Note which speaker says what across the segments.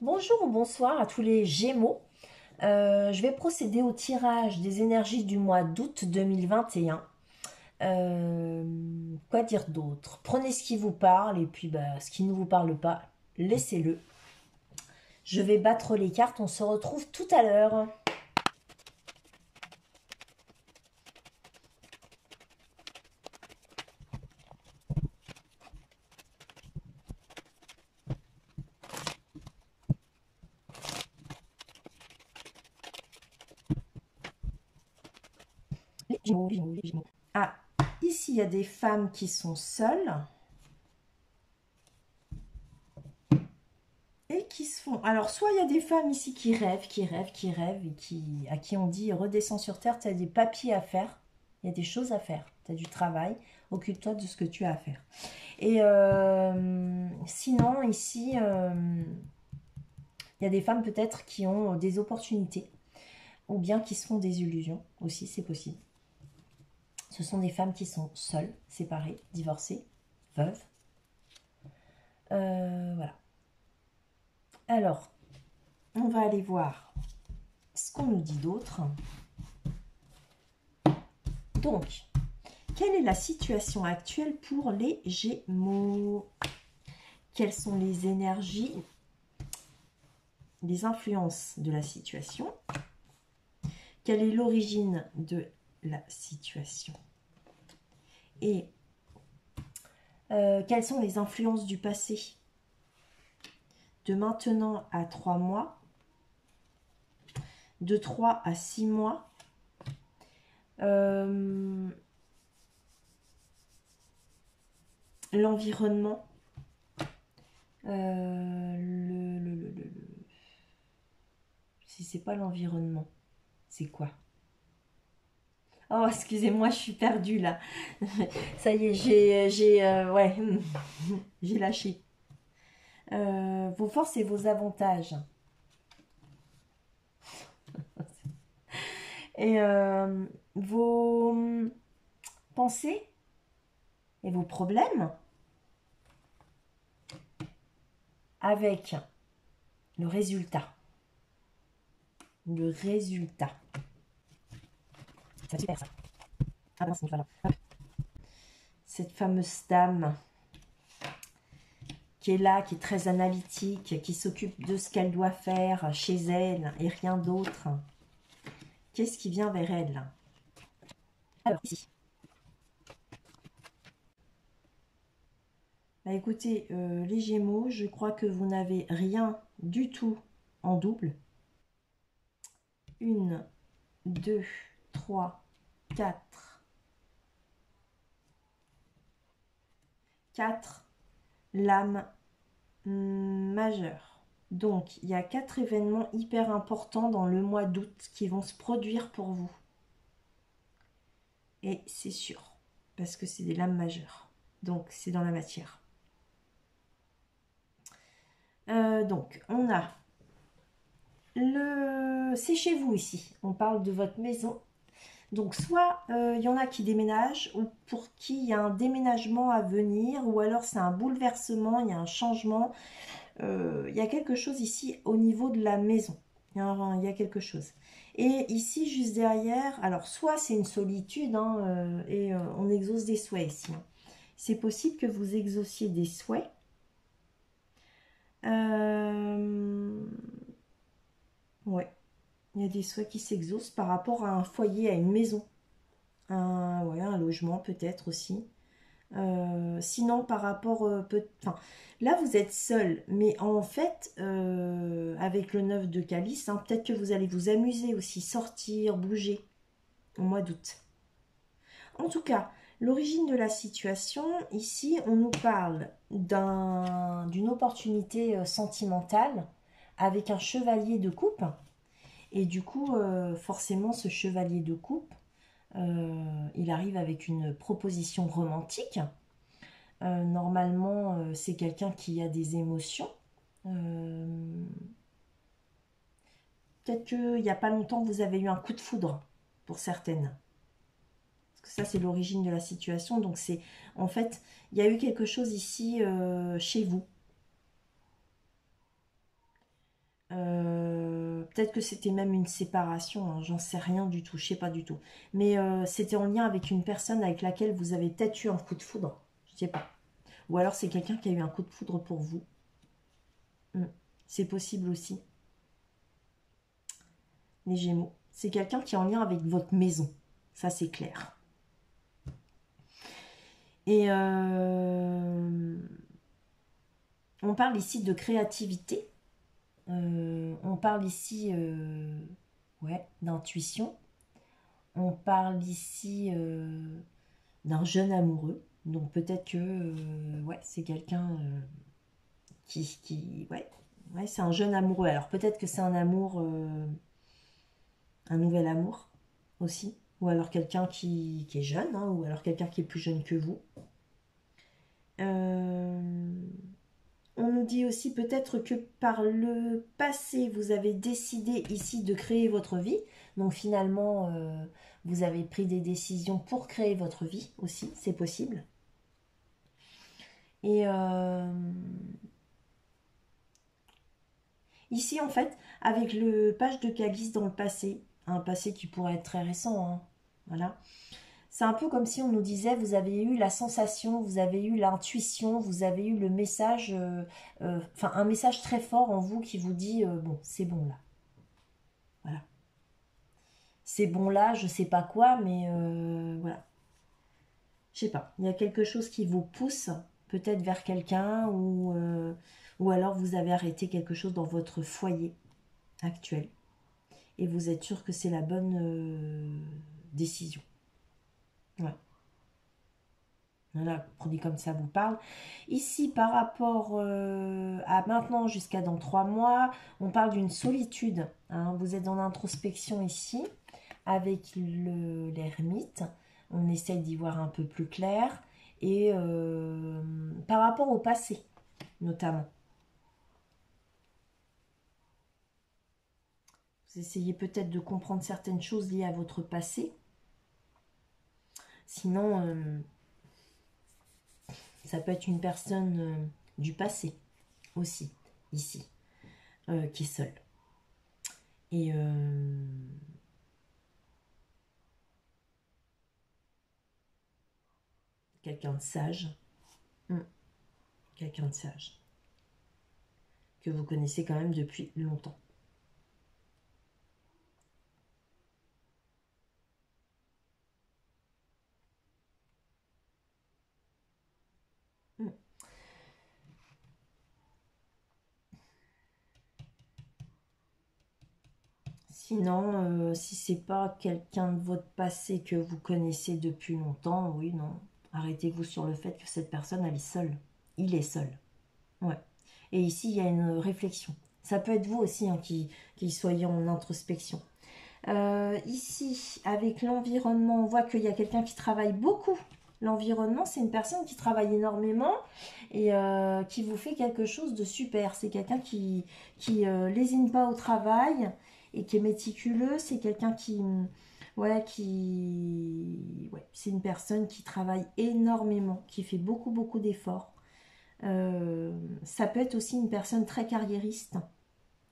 Speaker 1: Bonjour ou bonsoir à tous les Gémeaux. Je vais procéder au tirage des énergies du mois d'août 2021. Quoi dire d'autre? Prenez ce qui vous parle et puis ce qui ne vous parle pas, laissez-le. Je vais battre les cartes, on se retrouve tout à l'heure. Les Gémeaux, les Gémeaux, les Gémeaux. Ah, ici il y a des femmes qui sont seules et qui se font. Alors, soit il y a des femmes ici qui rêvent, et à qui on dit redescends sur terre, tu as des papiers à faire, il y a des choses à faire, tu as du travail, occupe-toi de ce que tu as à faire. Et sinon, ici, il y a des femmes peut-être qui ont des opportunités ou bien qui se font des illusions aussi, c'est possible. Ce sont des femmes qui sont seules, séparées, divorcées, veuves. Voilà. Alors, on va aller voir ce qu'on nous dit d'autre. Donc, quelle est la situation actuelle pour les Gémeaux? Quelles sont les énergies, les influences de la situation? Quelle est l'origine de la situation? Et quelles sont les influences du passé? De maintenant à 3 mois, de 3 à 6 mois, l'environnement, si c'est pas l'environnement, c'est quoi? Oh, excusez-moi, je suis perdue là. Ça y est, ouais, j'ai lâché. Vos forces et vos avantages. Et vos pensées et vos problèmes avec le résultat. Le résultat. C'est super ça. Ah non, c'est voilà. Cette fameuse dame qui est là, qui est très analytique, qui s'occupe de ce qu'elle doit faire chez elle et rien d'autre. Qu'est-ce qui vient vers elle? Alors, ici. Bah, écoutez, les Gémeaux, je crois que vous n'avez rien du tout en double. 1, 2, 3, 4. 4 lames majeures. Donc, il y a 4 événements hyper importants dans le mois d'août qui vont se produire pour vous. Et c'est sûr, parce que c'est des lames majeures. Donc, c'est dans la matière. Donc, on a c'est chez vous ici. On parle de votre maison. Donc, soit il y en a qui déménagent, ou pour qui il y a un déménagement à venir, ou alors c'est un bouleversement, il y a un changement. Il y a quelque chose ici au niveau de la maison. Il y a quelque chose. Et ici, juste derrière, alors soit c'est une solitude, hein, et on exauce des souhaits ici. Hein. C'est possible que vous exauciez des souhaits. Ouais, il y a des souhaits qui s'exaucent par rapport à un foyer, à une maison. Ouais, un logement peut-être aussi. Sinon, par rapport... enfin, là, vous êtes seul, mais en fait, avec le 9 de calice, hein, peut-être que vous allez vous amuser aussi, sortir, bouger au mois d'août. En tout cas, l'origine de la situation, ici, on nous parle d'une opportunité sentimentale avec un chevalier de coupe. Et du coup, forcément, ce chevalier de coupe, il arrive avec une proposition romantique. Normalement, c'est quelqu'un qui a des émotions. Peut-être qu'il n'y a pas longtemps, vous avez eu un coup de foudre pour certaines. Parce que ça, c'est l'origine de la situation. Donc, c'est en fait, il y a eu quelque chose ici chez vous. peut-être que c'était même une séparation, hein, j'en sais rien du tout, je sais pas du tout. Mais c'était en lien avec une personne avec laquelle vous avez peut-être eu un coup de foudre, je sais pas. Ou alors c'est quelqu'un qui a eu un coup de foudre pour vous. C'est possible aussi. Les Gémeaux. C'est quelqu'un qui est en lien avec votre maison. Ça, c'est clair. Et on parle ici de créativité. On parle ici ouais, d'intuition. On parle ici d'un jeune amoureux. Donc peut-être que ouais, c'est quelqu'un ouais, ouais, c'est un jeune amoureux. Alors peut-être que c'est un amour, un nouvel amour aussi. Ou alors quelqu'un qui est jeune, hein, ou alors quelqu'un qui est plus jeune que vous. On nous dit aussi peut-être que par le passé, vous avez décidé ici de créer votre vie. Donc finalement, vous avez pris des décisions pour créer votre vie aussi, c'est possible. Et ici, en fait, avec le page de calice dans le passé, un passé qui pourrait être très récent, hein, voilà. C'est un peu comme si on nous disait, vous avez eu la sensation, vous avez eu l'intuition, vous avez eu le message, enfin un message très fort en vous qui vous dit, bon, c'est bon là. Voilà. C'est bon là, je sais pas quoi, mais voilà. Je sais pas. Il y a quelque chose qui vous pousse peut-être vers quelqu'un ou alors vous avez arrêté quelque chose dans votre foyer actuel et vous êtes sûr que c'est la bonne décision. Ouais. Voilà, prenez comme ça vous parle. Ici, par rapport à maintenant jusqu'à dans 3 mois, on parle d'une solitude, hein. Vous êtes dans l'introspection ici, avec l'ermite. On essaye d'y voir un peu plus clair. Et par rapport au passé, notamment. Vous essayez peut-être de comprendre certaines choses liées à votre passé. Sinon, ça peut être une personne du passé aussi, ici, qui est seule. Et quelqu'un de sage. Quelqu'un de sage. Que vous connaissez quand même depuis longtemps. Mm. Sinon, si c'est pas quelqu'un de votre passé que vous connaissez depuis longtemps, oui, non. Arrêtez-vous sur le fait que cette personne, elle est seule. Il est seul. Ouais. Et ici, il y a une réflexion. Ça peut être vous aussi hein, qui soyez en introspection. Ici, avec l'environnement, on voit qu'il y a quelqu'un qui travaille beaucoup. L'environnement, c'est une personne qui travaille énormément et qui vous fait quelque chose de super. C'est quelqu'un qui lésine pas au travail et qui est méticuleux. C'est quelqu'un ouais, c'est une personne qui travaille énormément, qui fait beaucoup, beaucoup d'efforts. Ça peut être aussi une personne très carriériste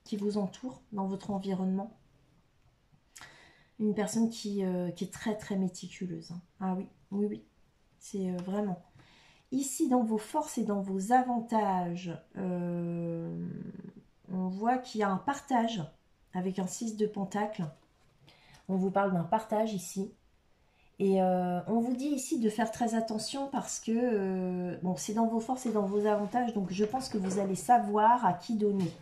Speaker 1: qui vous entoure dans votre environnement. Une personne qui est très très méticuleuse. Hein. Ah oui, oui, oui. C'est vraiment. Ici, dans vos forces et dans vos avantages, on voit qu'il y a un partage avec un 6 de pentacle. On vous parle d'un partage ici. Et on vous dit ici de faire très attention parce que, bon, c'est dans vos forces et dans vos avantages. Donc, je pense que vous allez savoir à qui donner.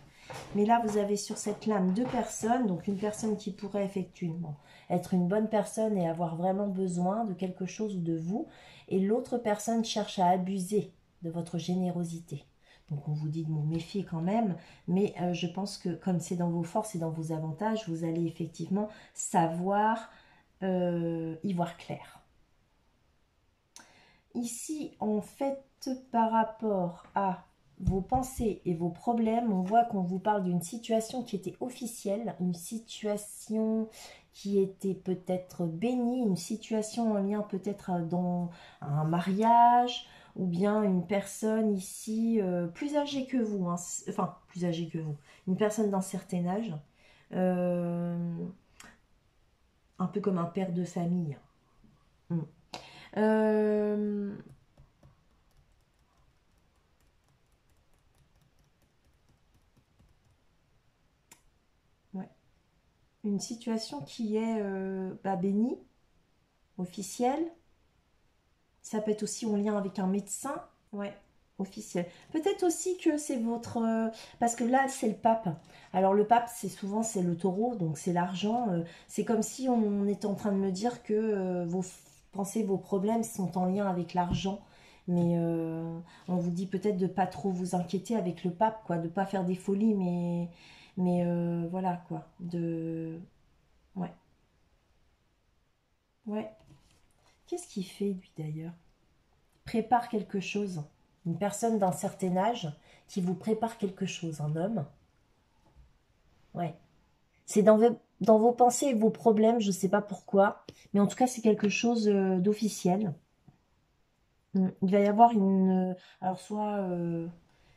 Speaker 1: Mais là, vous avez sur cette lame 2 personnes. Donc, une personne qui pourrait effectivement être une bonne personne et avoir vraiment besoin de quelque chose ou de vous. Et l'autre personne cherche à abuser de votre générosité. Donc, on vous dit de vous méfier quand même. Mais je pense que comme c'est dans vos forces et dans vos avantages, vous allez effectivement savoir y voir clair. Ici, en fait, par rapport à vos pensées et vos problèmes, on voit qu'on vous parle d'une situation qui était officielle, une situation qui était peut-être bénie, une situation en lien peut-être dans un mariage, ou bien une personne ici plus âgée que vous, hein, enfin plus âgée que vous, une personne d'un certain âge, Euh, un peu comme un père de famille. Mm. Euh, ouais. Une situation qui est bénie, officielle. Ça peut être aussi en lien avec un médecin. Ouais, officiel. Peut-être aussi que c'est votre... parce que là, c'est le pape. Alors le pape, c'est souvent, c'est le taureau, donc c'est l'argent. C'est comme si on était en train de me dire que vos pensées, vos problèmes sont en lien avec l'argent. Mais on vous dit peut-être de pas trop vous inquiéter avec le pape, quoi. De pas faire des folies, mais voilà, quoi. Ouais, ouais. Qu'est-ce qu'il fait, lui, d'ailleurs? Prépare quelque chose. Une personne d'un certain âge qui vous prépare quelque chose, un homme. Ouais. C'est dans vos pensées et vos problèmes, je ne sais pas pourquoi, mais en tout cas, c'est quelque chose d'officiel. Il va y avoir alors, soit.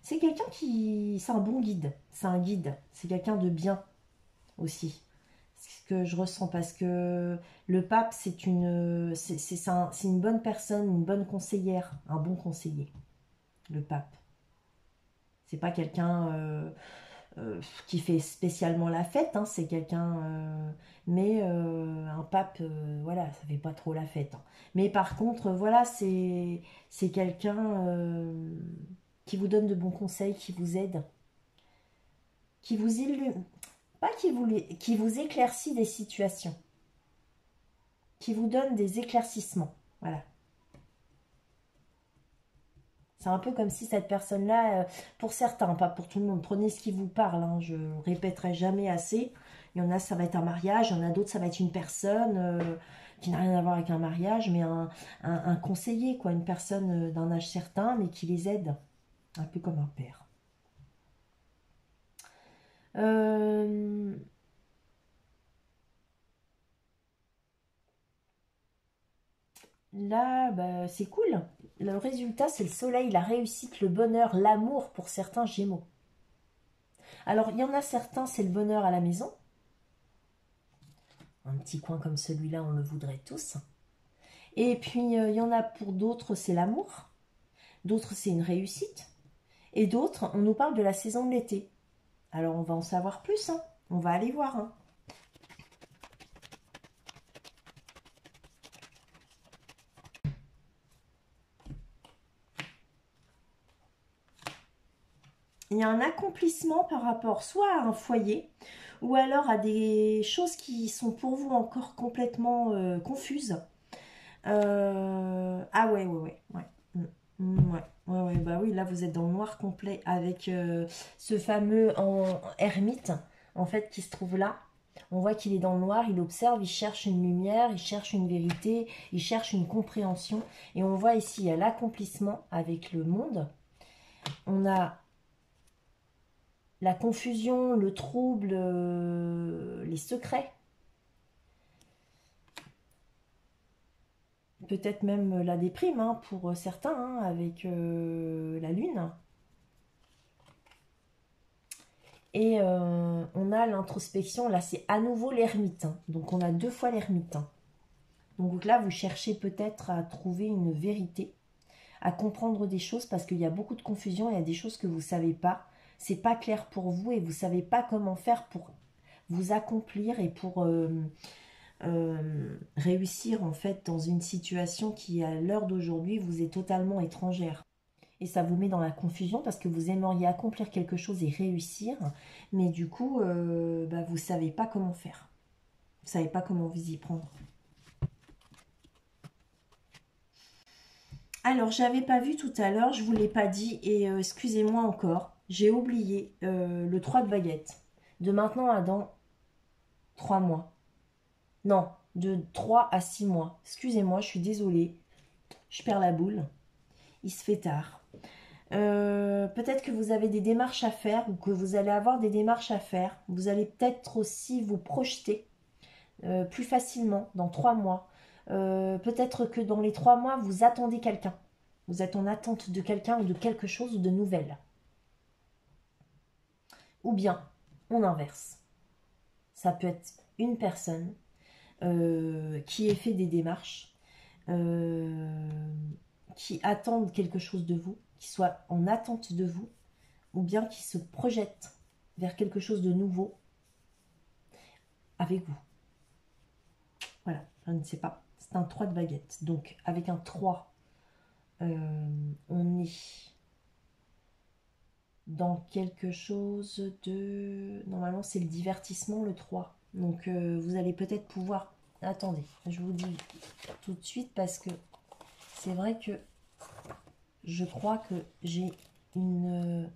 Speaker 1: C'est quelqu'un qui. C'est un bon guide. C'est un guide. C'est quelqu'un de bien aussi. C'est ce que je ressens parce que le pape, c'est une bonne personne, une bonne conseillère, un bon conseiller, le pape. C'est pas quelqu'un qui fait spécialement la fête, hein, c'est quelqu'un, mais un pape, voilà, ça fait pas trop la fête, hein. Mais par contre, voilà, c'est quelqu'un qui vous donne de bons conseils, qui vous aide, qui vous illumine, pas qui vous éclaircit des situations, qui vous donne des éclaircissements, voilà. C'est un peu comme si cette personne-là, pour certains, pas pour tout le monde, prenez ce qui vous parle, hein, je répéterai jamais assez. Il y en a, ça va être un mariage, il y en a d'autres, ça va être une personne qui n'a rien à voir avec un mariage, mais un conseiller, quoi, une personne d'un âge certain, mais qui les aide, un peu comme un père. Euh, Là, bah, c'est cool. Le résultat, c'est le soleil, la réussite, le bonheur, l'amour pour certains Gémeaux. Alors, il y en a certains, c'est le bonheur à la maison. Un petit coin comme celui-là, on le voudrait tous. Et puis, il y en a pour d'autres, c'est l'amour. D'autres, c'est une réussite. Et d'autres, on nous parle de la saison de l'été. Alors, on va en savoir plus, hein. On va aller voir, hein. Il y a un accomplissement par rapport soit à un foyer, ou alors à des choses qui sont pour vous encore complètement confuses. Ah ouais, ouais, ouais, ouais. Ouais, ouais, ouais, bah oui, là vous êtes dans le noir complet avec ce fameux ermite en fait qui se trouve là. On voit qu'il est dans le noir, il observe, il cherche une lumière, il cherche une vérité, il cherche une compréhension. Et on voit ici, il y a l'accomplissement avec le monde. On a la confusion, le trouble, les secrets. Peut-être même la déprime hein, pour certains hein, avec la lune. Et on a l'introspection, là c'est à nouveau l'ermite. Hein. Donc on a deux fois l'ermite. Hein. Donc là vous cherchez peut-être à trouver une vérité, à comprendre des choses parce qu'il y a beaucoup de confusion, il y a des choses que vous ne savez pas. C'est pas clair pour vous et vous ne savez pas comment faire pour vous accomplir et pour réussir en fait dans une situation qui à l'heure d'aujourd'hui vous est totalement étrangère. Et ça vous met dans la confusion parce que vous aimeriez accomplir quelque chose et réussir, mais du coup, bah, vous ne savez pas comment faire. Vous ne savez pas comment vous y prendre. Alors, j'avais pas vu tout à l'heure, je vous l'ai pas dit, et excusez-moi encore, j'ai oublié le 3 de baguette. De maintenant à dans 3 mois. Non, de 3 à 6 mois. Excusez-moi, je suis désolée. Je perds la boule. Il se fait tard. Peut-être que vous avez des démarches à faire ou que vous allez avoir des démarches à faire. Vous allez peut-être aussi vous projeter plus facilement dans 3 mois. Peut-être que dans les 3 mois, vous attendez quelqu'un. Vous êtes en attente de quelqu'un ou de quelque chose ou de nouvelles. Ou bien, on inverse. Ça peut être une personne qui ait fait des démarches, qui attendent quelque chose de vous, qui soit en attente de vous, ou bien qui se projette vers quelque chose de nouveau avec vous. Voilà, je ne sais pas. C'est un 3 de baguette. Donc, avec un 3, on est dans quelque chose de... Normalement, c'est le divertissement, le 3. Donc, vous allez peut-être pouvoir... Attendez, je vous dis tout de suite parce que c'est vrai que je crois que j'ai une...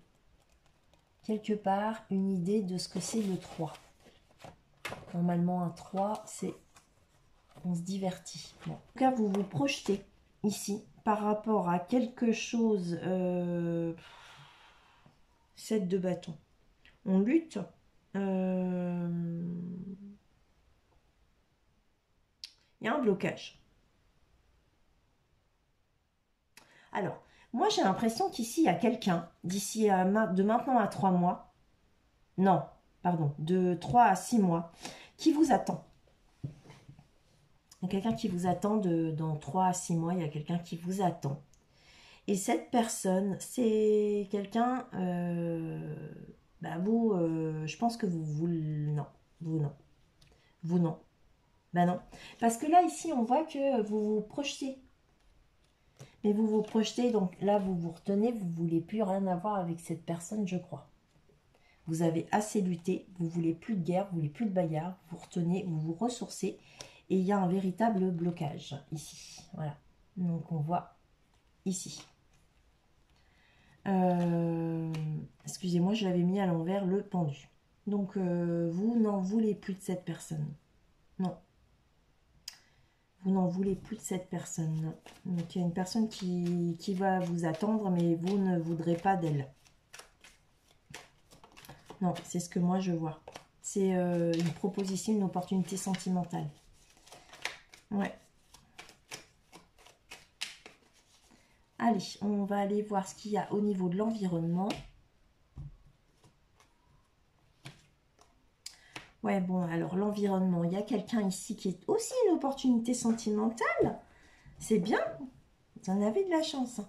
Speaker 1: quelque part, une idée de ce que c'est le 3. Normalement, un 3, c'est... On se divertit. Bon. En tout cas, vous vous projetez ici par rapport à quelque chose... 7 de bâton. On lutte. Il y a un blocage. Alors, moi j'ai l'impression qu'ici il y a quelqu'un, d'ici de maintenant à 3 mois, non, pardon, de 3 à 6 mois, qui vous attend. Il y a quelqu'un qui vous attend dans 3 à 6 mois, il y a quelqu'un qui vous attend. Et cette personne, c'est quelqu'un, vous, je pense que non, vous non. Ben non, parce que là ici on voit que vous vous projetez. Mais vous vous projetez, donc là vous vous retenez, vous ne voulez plus rien avoir avec cette personne, je crois. Vous avez assez lutté, vous ne voulez plus de guerre, vous ne voulez plus de bagarre, vous retenez, vous vous ressourcez. Et il y a un véritable blocage ici. Voilà. Donc on voit ici. Excusez-moi, je l'avais mis à l'envers, le pendu. Donc vous n'en voulez plus de cette personne. Non. Vous n'en voulez plus de cette personne. Donc il y a une personne qui va vous attendre, mais vous ne voudrez pas d'elle. Non, c'est ce que moi je vois. C'est une proposition, une opportunité sentimentale. Ouais. Allez, on va aller voir ce qu'il y a au niveau de l'environnement. Ouais, bon, alors l'environnement, il y a quelqu'un ici qui est aussi une opportunité sentimentale. C'est bien, vous en avez de la chance.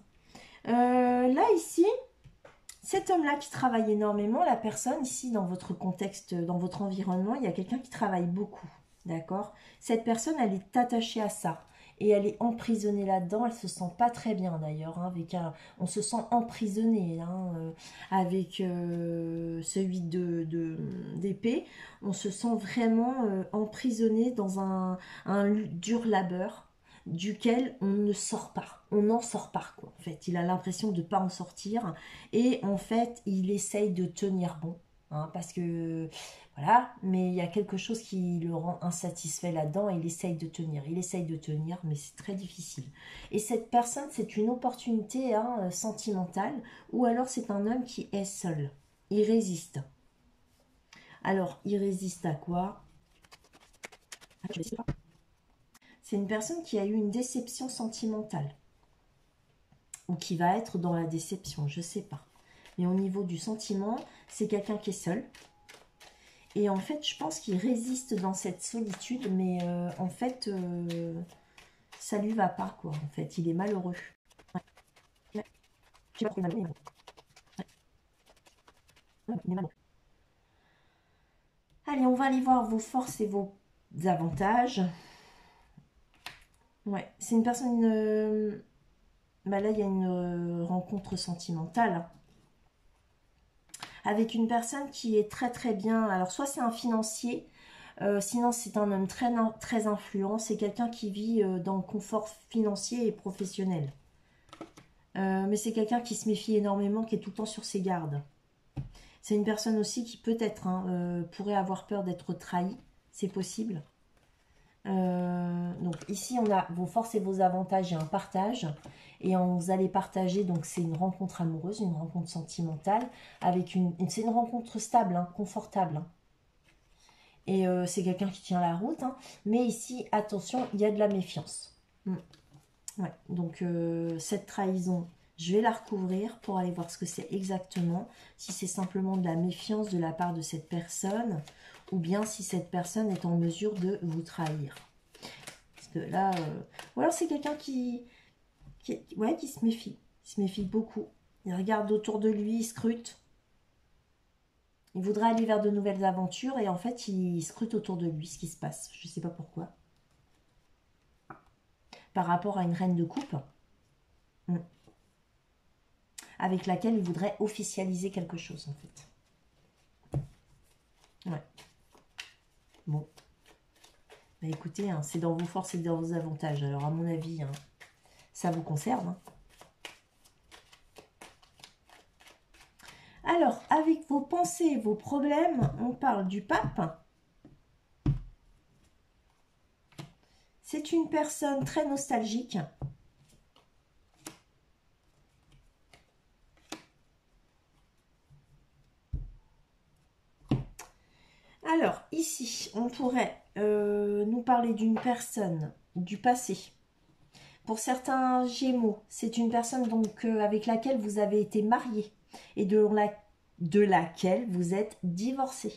Speaker 1: Là, ici, cet homme-là qui travaille énormément, la personne ici, dans votre contexte, dans votre environnement, il y a quelqu'un qui travaille beaucoup, d'accord? Cette personne, elle est attachée à ça. Et elle est emprisonnée là-dedans, elle se sent pas très bien d'ailleurs, hein, on se sent emprisonné, hein, avec ce 8 d'épée, on se sent vraiment emprisonné dans un dur labeur, duquel on ne sort pas, on n'en sort pas, quoi. En fait, il a l'impression de ne pas en sortir, et en fait, il essaye de tenir bon, hein, parce que voilà, mais il y a quelque chose qui le rend insatisfait là-dedans, et il essaye de tenir, mais c'est très difficile. Et cette personne, c'est une opportunité, hein, sentimentale, ou alors c'est un homme qui est seul, il résiste. Alors, il résiste à quoi? Je sais pas. C'est une personne qui a eu une déception sentimentale. Ou qui va être dans la déception, je ne sais pas. Mais au niveau du sentiment, c'est quelqu'un qui est seul. Et en fait, je pense qu'il résiste dans cette solitude, mais en fait, ça lui va pas, quoi. En fait, il est malheureux. Ouais. Je sais pas pourquoi il est malheureux. Ouais, il est malheureux. Allez, on va aller voir vos forces et vos avantages. Ouais, c'est une personne... là, il y a une rencontre sentimentale avec une personne qui est très très bien. Alors, soit c'est un financier, sinon c'est un homme très, très influent. C'est quelqu'un qui vit dans le confort financier et professionnel. Mais c'est quelqu'un qui se méfie énormément, qui est tout le temps sur ses gardes. C'est une personne aussi qui peut-être pourrait avoir peur d'être trahie. C'est possible. Donc ici on a vos forces et vos avantages et un partage, et vous allez partager, donc c'est une rencontre amoureuse, une rencontre sentimentale, avec c'est une rencontre stable, hein, confortable, hein. Et c'est quelqu'un qui tient la route, hein. Mais ici attention, il y a de la méfiance. Ouais. Donc cette trahison, Je vais la recouvrir pour aller voir ce que c'est exactement. Si c'est simplement de la méfiance de la part de cette personne, ou bien si cette personne est en mesure de vous trahir. Parce que là, ou alors c'est quelqu'un ouais, qui se méfie. Il se méfie beaucoup. Il regarde autour de lui, il scrute. Il voudrait aller vers de nouvelles aventures et en fait, il scrute autour de lui ce qui se passe. Je ne sais pas pourquoi. Par rapport à une reine de coupe, avec laquelle il voudrait officialiser quelque chose, en fait. Ouais. Bon. Bah écoutez, hein, c'est dans vos forces et dans vos avantages. Alors, à mon avis, hein, ça vous concerne. Hein. Alors, avec vos pensées, vos problèmes, on parle du pape. C'est une personne très nostalgique. Alors, ici, on pourrait nous parler d'une personne du passé. Pour certains Gémeaux, c'est une personne donc avec laquelle vous avez été marié et de laquelle vous êtes divorcé.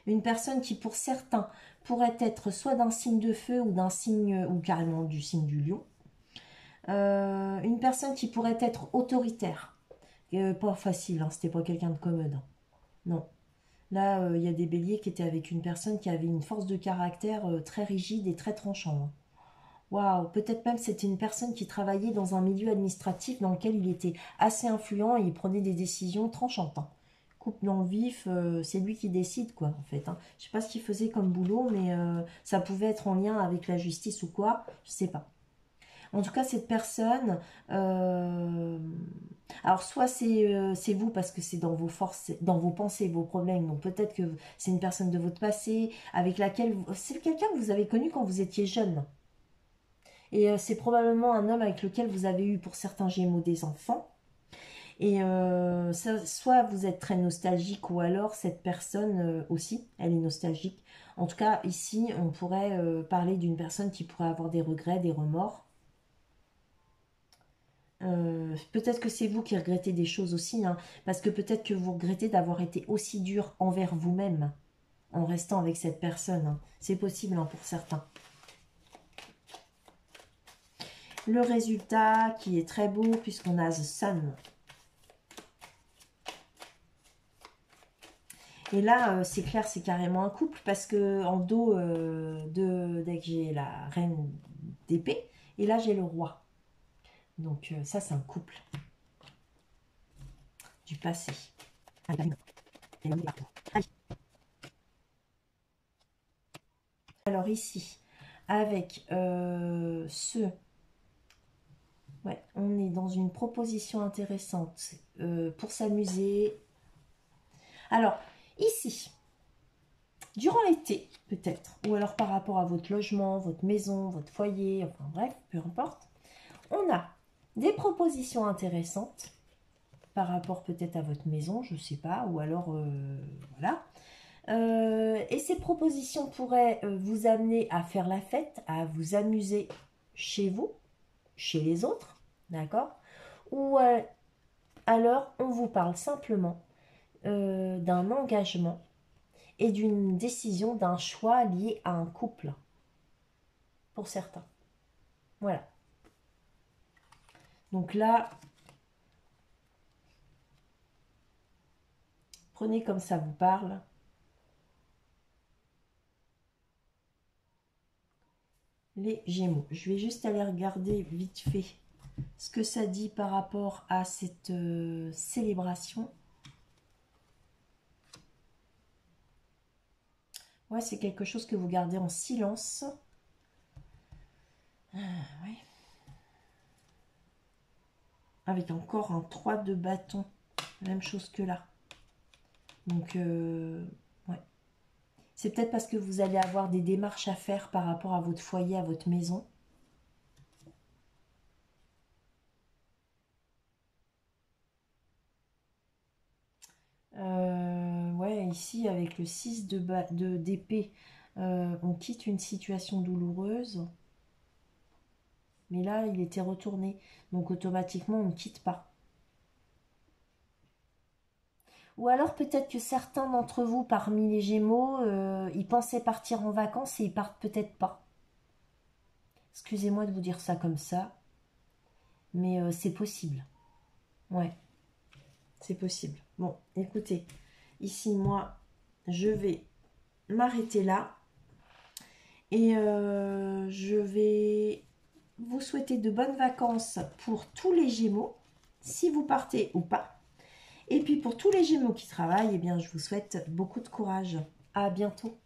Speaker 1: Une personne qui, pour certains, pourrait être soit d'un signe de feu ou d'un signe, ou carrément du signe du lion. Une personne qui pourrait être autoritaire. Pas facile, hein, c'était pas quelqu'un de commode. Hein. Non. Là, il y a des béliers qui étaient avec une personne qui avait une force de caractère très rigide et très tranchant. Hein. Waouh, peut-être même c'était une personne qui travaillait dans un milieu administratif dans lequel il était assez influent et il prenait des décisions tranchantes. Hein. Coupe dans le vif, c'est lui qui décide quoi en fait. Hein. Je sais pas ce qu'il faisait comme boulot, mais ça pouvait être en lien avec la justice ou quoi, je sais pas. En tout cas, cette personne, alors soit c'est vous parce que c'est dans vos forces, dans vos pensées, vos problèmes. Donc peut-être que c'est une personne de votre passé avec laquelle c'est quelqu'un que vous avez connu quand vous étiez jeune. Et c'est probablement un homme avec lequel vous avez eu pour certains Gémeaux des enfants. Et soit vous êtes très nostalgique ou alors cette personne aussi, elle est nostalgique. En tout cas, ici, on pourrait parler d'une personne qui pourrait avoir des regrets, des remords. Peut-être que c'est vous qui regrettez des choses aussi, hein, parce que peut-être que vous regrettez d'avoir été aussi dur envers vous-même en restant avec cette personne. Hein. C'est possible hein, pour certains. Le résultat qui est très beau puisqu'on a The Sun. Et là, c'est clair, c'est carrément un couple parce que en dos de deck, j'ai la reine d'épée et là, j'ai le roi. Donc ça, c'est un couple du passé. Alors ici, avec ouais, on est dans une proposition intéressante pour s'amuser. Alors, ici, durant l'été, peut-être, ou alors par rapport à votre logement, votre maison, votre foyer, enfin bref, peu importe, on a des propositions intéressantes par rapport peut-être à votre maison, je ne sais pas, ou alors, voilà. Et ces propositions pourraient vous amener à faire la fête, à vous amuser chez vous, chez les autres, d'accord? Ou alors on vous parle simplement d'un engagement et d'une décision, d'un choix lié à un couple, pour certains. Voilà. Donc là, prenez comme ça vous parle. Les Gémeaux. Je vais juste aller regarder vite fait ce que ça dit par rapport à cette célébration. Ouais, c'est quelque chose que vous gardez en silence. Ouais. Avec encore un 3 de bâton. Même chose que là. Donc, ouais. C'est peut-être parce que vous allez avoir des démarches à faire par rapport à votre foyer, à votre maison. Ouais, ici, avec le 6 d'épée, on quitte une situation douloureuse. Mais là, il était retourné. Donc, automatiquement, on ne quitte pas. Ou alors, peut-être que certains d'entre vous, parmi les Gémeaux, ils pensaient partir en vacances et ils partent peut-être pas. Excusez-moi de vous dire ça comme ça. Mais c'est possible. Ouais, c'est possible. Bon, écoutez. Ici, moi, je vais m'arrêter là. Et je vais vous souhaiter de bonnes vacances pour tous les Gémeaux, si vous partez ou pas. Et puis pour tous les Gémeaux qui travaillent, eh bien, je vous souhaite beaucoup de courage. À bientôt.